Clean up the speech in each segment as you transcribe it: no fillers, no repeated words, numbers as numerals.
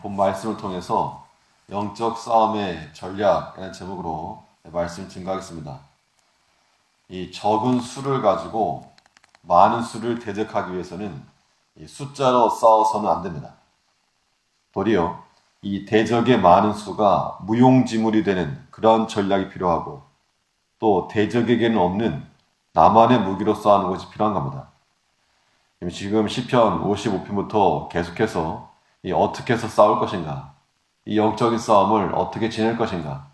본 말씀을 통해서 영적 싸움의 전략이라는 제목으로 말씀 증거하겠습니다. 이 적은 수를 가지고 많은 수를 대적하기 위해서는 이 숫자로 싸워서는 안 됩니다. 도리어 이 대적의 많은 수가 무용지물이 되는 그런 전략이 필요하고 또 대적에게는 없는 나만의 무기로 싸우는 것이 필요한 겁니다. 지금 시편 55편부터 계속해서 어떻게 해서 싸울 것인가, 이 영적인 싸움을 어떻게 지낼 것인가,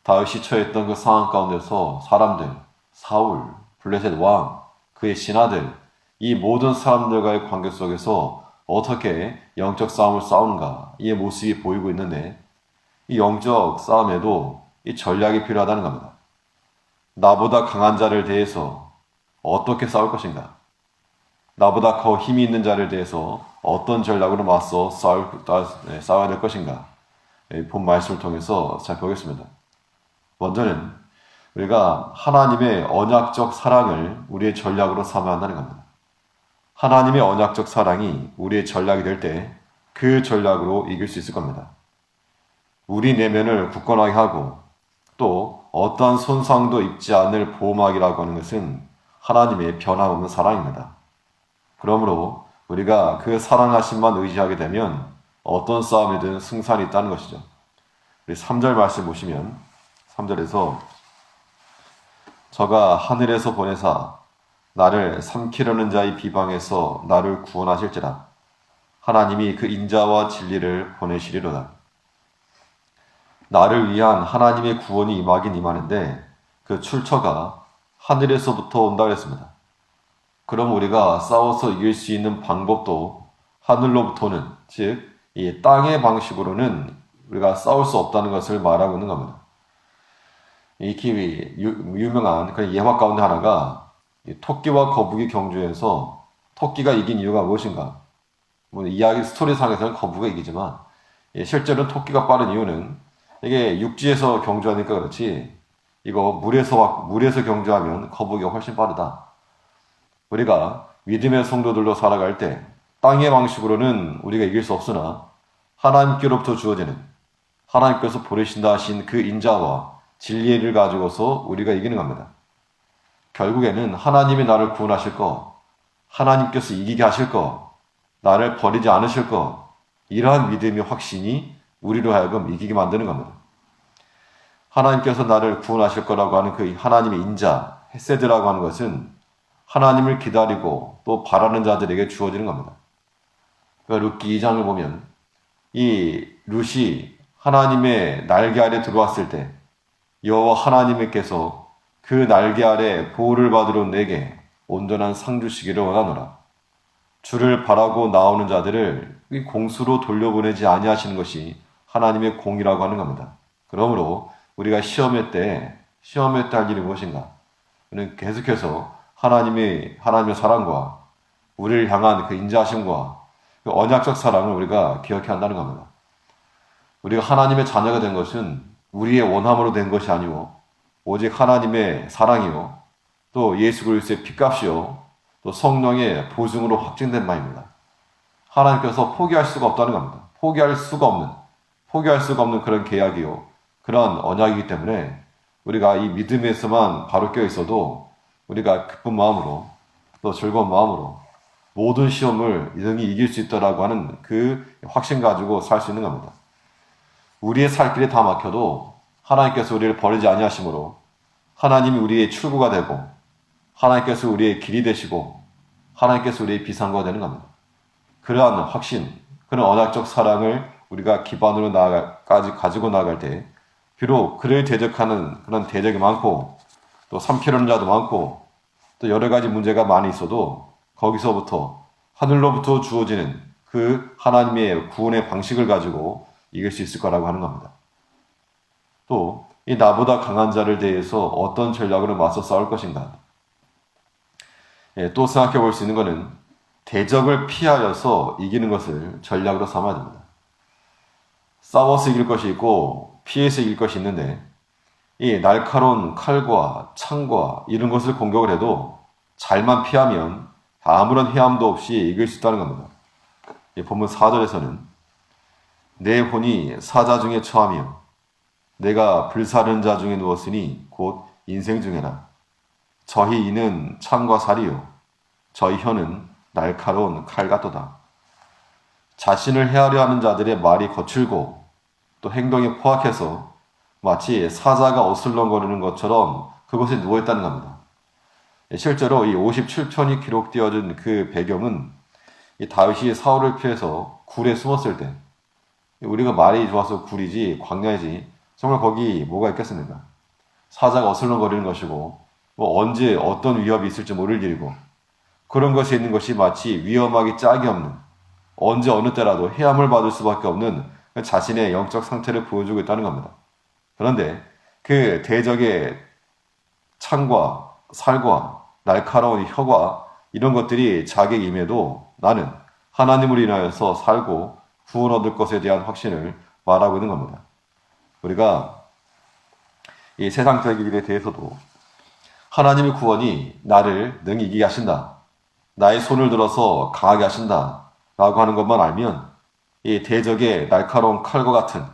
다윗이 처했던 그 상황 가운데서 사람들, 사울, 블레셋 왕, 그의 신하들, 이 모든 사람들과의 관계 속에서 어떻게 영적 싸움을 싸우는가, 이 모습이 보이고 있는데, 이 영적 싸움에도 이 전략이 필요하다는 겁니다. 나보다 강한 자를 대해서 어떻게 싸울 것인가, 나보다 더 힘이 있는 자를 대해서 어떤 전략으로 맞서 싸워야 될 것인가, 본 말씀을 통해서 살펴보겠습니다. 먼저는 우리가 하나님의 언약적 사랑을 우리의 전략으로 삼아야 한다는 겁니다. 하나님의 언약적 사랑이 우리의 전략이 될 때 그 전략으로 이길 수 있을 겁니다. 우리 내면을 굳건하게 하고 또 어떠한 손상도 입지 않을 보호막이라고 하는 것은 하나님의 변함없는 사랑입니다. 그러므로 우리가 그 사랑하심만 의지하게 되면 어떤 싸움이든 승산이 있다는 것이죠. 우리 3절 말씀 보시면 3절에서 저가 하늘에서 보내사 나를 삼키려는 자의 비방에서 나를 구원하실지라 하나님이 그 인자와 진리를 보내시리로다. 나를 위한 하나님의 구원이 임하긴 임하는데 그 출처가 하늘에서부터 온다 그랬습니다. 그럼 우리가 싸워서 이길 수 있는 방법도 하늘로부터는, 즉 이 땅의 방식으로는 우리가 싸울 수 없다는 것을 말하고 있는 겁니다. 이 유명한 그런 예화 가운데 하나가 토끼와 거북이 경주에서 토끼가 이긴 이유가 무엇인가? 이야기 스토리상에서는 거북이가 이기지만 실제로는 토끼가 빠른 이유는 이게 육지에서 경주하니까 그렇지 이거 물에서 경주하면 거북이가 훨씬 빠르다. 우리가 믿음의 성도들로 살아갈 때 땅의 방식으로는 우리가 이길 수 없으나 하나님께로부터 주어지는, 하나님께서 보내신다 하신 그 인자와 진리를 가지고서 우리가 이기는 겁니다. 결국에는 하나님이 나를 구원하실 거, 하나님께서 이기게 하실 거, 나를 버리지 않으실 거, 이러한 믿음의 확신이 우리로 하여금 이기게 만드는 겁니다. 하나님께서 나를 구원하실 거라고 하는 그 하나님의 인자, 헤세드라고 하는 것은 하나님을 기다리고 또 바라는 자들에게 주어지는 겁니다. 그러니까 룻기 2장을 보면 이 룻이 하나님의 날개 아래 들어왔을 때 여호와 하나님께서 그 날개 아래 보호를 받으러 내게 온전한 상 주시기를 원하노라. 주를 바라고 나오는 자들을 공수로 돌려보내지 아니하시는 것이 하나님의 공이라고 하는 겁니다. 그러므로 우리가 시험회 때 할 일이 무엇인가? 우리는 계속해서 하나님의 사랑과 우리를 향한 그 인자하심과 그 언약적 사랑을 우리가 기억해야 한다는 겁니다. 우리가 하나님의 자녀가 된 것은 우리의 원함으로 된 것이 아니오 오직 하나님의 사랑이요 또 예수 그리스도의 핏값이요 또 성령의 보증으로 확증된 바입니다. 하나님께서 포기할 수가 없다는 겁니다. 포기할 수가 없는 그런 계약이요 그런 언약이기 때문에 우리가 이 믿음에서만 바로 껴 있어도 우리가 기쁜 마음으로 또 즐거운 마음으로 모든 시험을 능히 이길 수 있다라고 하는 그 확신 가지고 살 수 있는 겁니다. 우리의 살 길이 다 막혀도 하나님께서 우리를 버리지 아니하심으로 하나님이 우리의 출구가 되고 하나님께서 우리의 길이 되시고 하나님께서 우리의 비상구가 되는 겁니다. 그러한 확신, 그런 언약적 사랑을 우리가 기반으로 까지 가지고 나아갈 때 비록 그를 대적하는 그런 대적이 많고 또 삼키려는 자도 많고 또 여러 가지 문제가 많이 있어도 거기서부터 하늘로부터 주어지는 그 하나님의 구원의 방식을 가지고 이길 수 있을 거라고 하는 겁니다. 또 이 나보다 강한 자를 대해서 어떤 전략으로 맞서 싸울 것인가? 또 생각해 볼 수 있는 것은 대적을 피하여서 이기는 것을 전략으로 삼아야 됩니다. 싸워서 이길 것이 있고 피해서 이길 것이 있는데 이 날카로운 칼과 창과 이런 것을 공격을 해도 잘만 피하면 아무런 해함도 없이 이길 수 있다는 겁니다. 본문 4절에서는 내 혼이 사자 중에 처하며 내가 불사르는 자 중에 누웠으니 곧 인생 중에라. 저희 이는 창과 살이요 저희 혀는 날카로운 칼 같도다. 자신을 해하려 하는 자들의 말이 거칠고 또 행동이 포악해서 마치 사자가 어슬렁거리는 것처럼 그곳에 누워있다는 겁니다. 실제로 이 57편이 기록되어진 그 배경은 이 다윗이 사울을 피해서 굴에 숨었을 때, 우리가 말이 좋아서 굴이지 광야이지 정말 거기 뭐가 있겠습니까? 사자가 어슬렁거리는 것이고 뭐 언제 어떤 위협이 있을지 모를 일이고 그런 것이 있는 것이 마치 위험하기 짝이 없는, 언제 어느 때라도 해함을 받을 수밖에 없는 자신의 영적 상태를 보여주고 있다는 겁니다. 그런데 그 대적의 창과 살과 날카로운 혀가 이런 것들이 자기에게 임해도 나는 하나님을 인하여서 살고 구원 얻을 것에 대한 확신을 말하고 있는 겁니다. 우리가 이 세상적인 일에 대해서도 하나님의 구원이 나를 능히 이기게 하신다, 나의 손을 들어서 강하게 하신다 라고 하는 것만 알면 이 대적의 날카로운 칼과 같은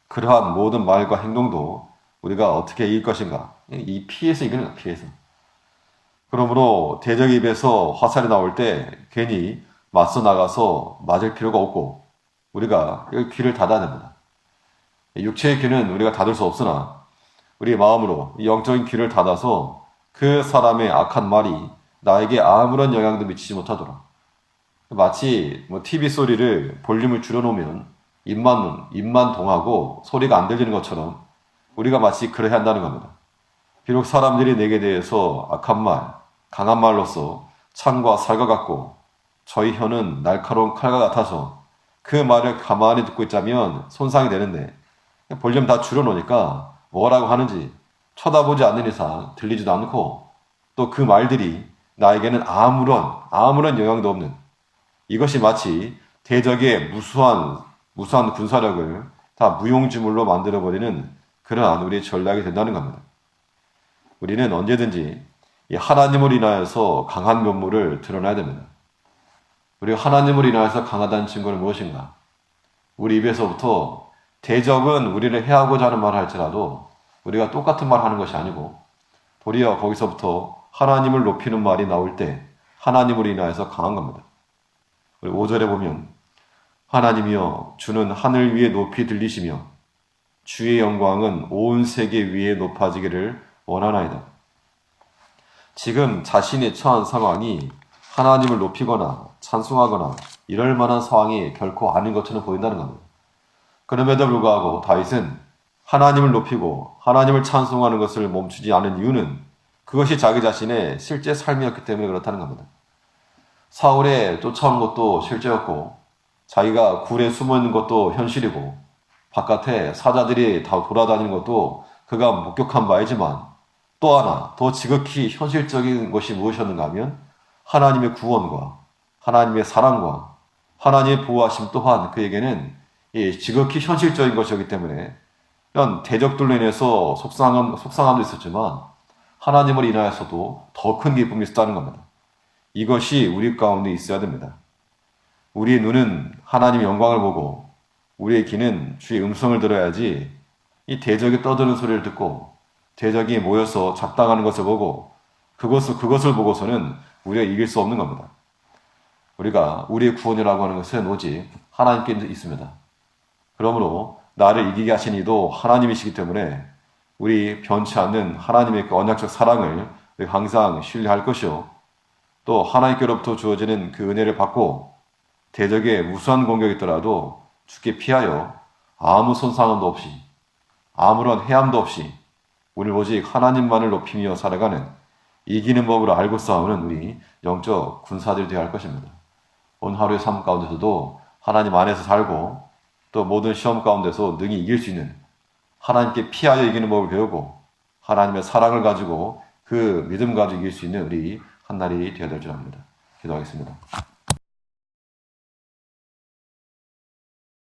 그러한 모든 말과 행동도 우리가 어떻게 이길 것인가, 이 피해서 이기는 거야, 피해서. 그러므로 대적의 입에서 화살이 나올 때 괜히 맞서 나가서 맞을 필요가 없고 우리가 귀를 닫아야 됩니다. 육체의 귀는 우리가 닫을 수 없으나 우리의 마음으로 영적인 귀를 닫아서 그 사람의 악한 말이 나에게 아무런 영향도 미치지 못하도록, 마치 TV 소리를 볼륨을 줄여놓으면 입만 동하고 소리가 안 들리는 것처럼 우리가 마치 그래야 한다는 겁니다. 비록 사람들이 내게 대해서 악한 말, 강한 말로서 창과 살과 같고 저희 혀는 날카로운 칼과 같아서 그 말을 가만히 듣고 있자면 손상이 되는데 볼륨 다 줄여놓으니까 뭐라고 하는지 쳐다보지 않는 이상 들리지도 않고 또 그 말들이 나에게는 아무런 영향도 없는, 이것이 마치 대적의 무수한 군사력을 다 무용지물로 만들어버리는 그러한 우리의 전략이 된다는 겁니다. 우리는 언제든지 이 하나님을 인하여서 강한 면모를 드러나야 됩니다. 우리가 하나님을 인하여서 강하다는 증거는 무엇인가? 우리 입에서부터 대적은 우리를 해하고자 하는 말을 할지라도 우리가 똑같은 말을 하는 것이 아니고 도리어 거기서부터 하나님을 높이는 말이 나올 때 하나님을 인하여서 강한 겁니다. 5절에 보면 하나님이여 주는 하늘 위에 높이 들리시며 주의 영광은 온 세계 위에 높아지기를 원하나이다. 지금 자신이 처한 상황이 하나님을 높이거나 찬송하거나 이럴 만한 상황이 결코 아닌 것처럼 보인다는 겁니다. 그럼에도 불구하고 다윗은 하나님을 높이고 하나님을 찬송하는 것을 멈추지 않은 이유는 그것이 자기 자신의 실제 삶이었기 때문에 그렇다는 겁니다. 사울에 쫓아오는 것도 실제였고 자기가 굴에 숨어있는 것도 현실이고 바깥에 사자들이 다 돌아다니는 것도 그가 목격한 바이지만 또 하나 더 지극히 현실적인 것이 무엇이었는가 하면 하나님의 구원과 하나님의 사랑과 하나님의 보호하심 또한 그에게는 지극히 현실적인 것이었기 때문에 이런 대적들로 인해서 속상함도 있었지만 하나님을 인하여서도 더 큰 기쁨이 있었다는 겁니다. 이것이 우리 가운데 있어야 됩니다. 우리의 눈은 하나님의 영광을 보고 우리의 귀는 주의 음성을 들어야지 이 대적이 떠드는 소리를 듣고 대적이 모여서 작당하는 것을 보고 그것을 보고서는 우리가 이길 수 없는 겁니다. 우리의 구원이라고 하는 것은 오직 하나님께 있습니다. 그러므로 나를 이기게 하신 이도 하나님이시기 때문에 우리 변치 않는 하나님의 그 언약적 사랑을 항상 신뢰할 것이요 또 하나님께로부터 주어지는 그 은혜를 받고 대적의 무수한 공격이 있더라도 주께 피하여 아무 손상함도 없이 아무런 해함도 없이 우리 오직 하나님만을 높이며 살아가는 이기는 법으로 알고 싸우는 우리 영적 군사들이 되어야 할 것입니다. 오늘 하루의 삶 가운데서도 하나님 안에서 살고 또 모든 시험 가운데서 능히 이길 수 있는 하나님께 피하여 이기는 법을 배우고 하나님의 사랑을 가지고 그 믿음 가지고 이길 수 있는 우리 한날이 되어야 될 줄 압니다. 기도하겠습니다.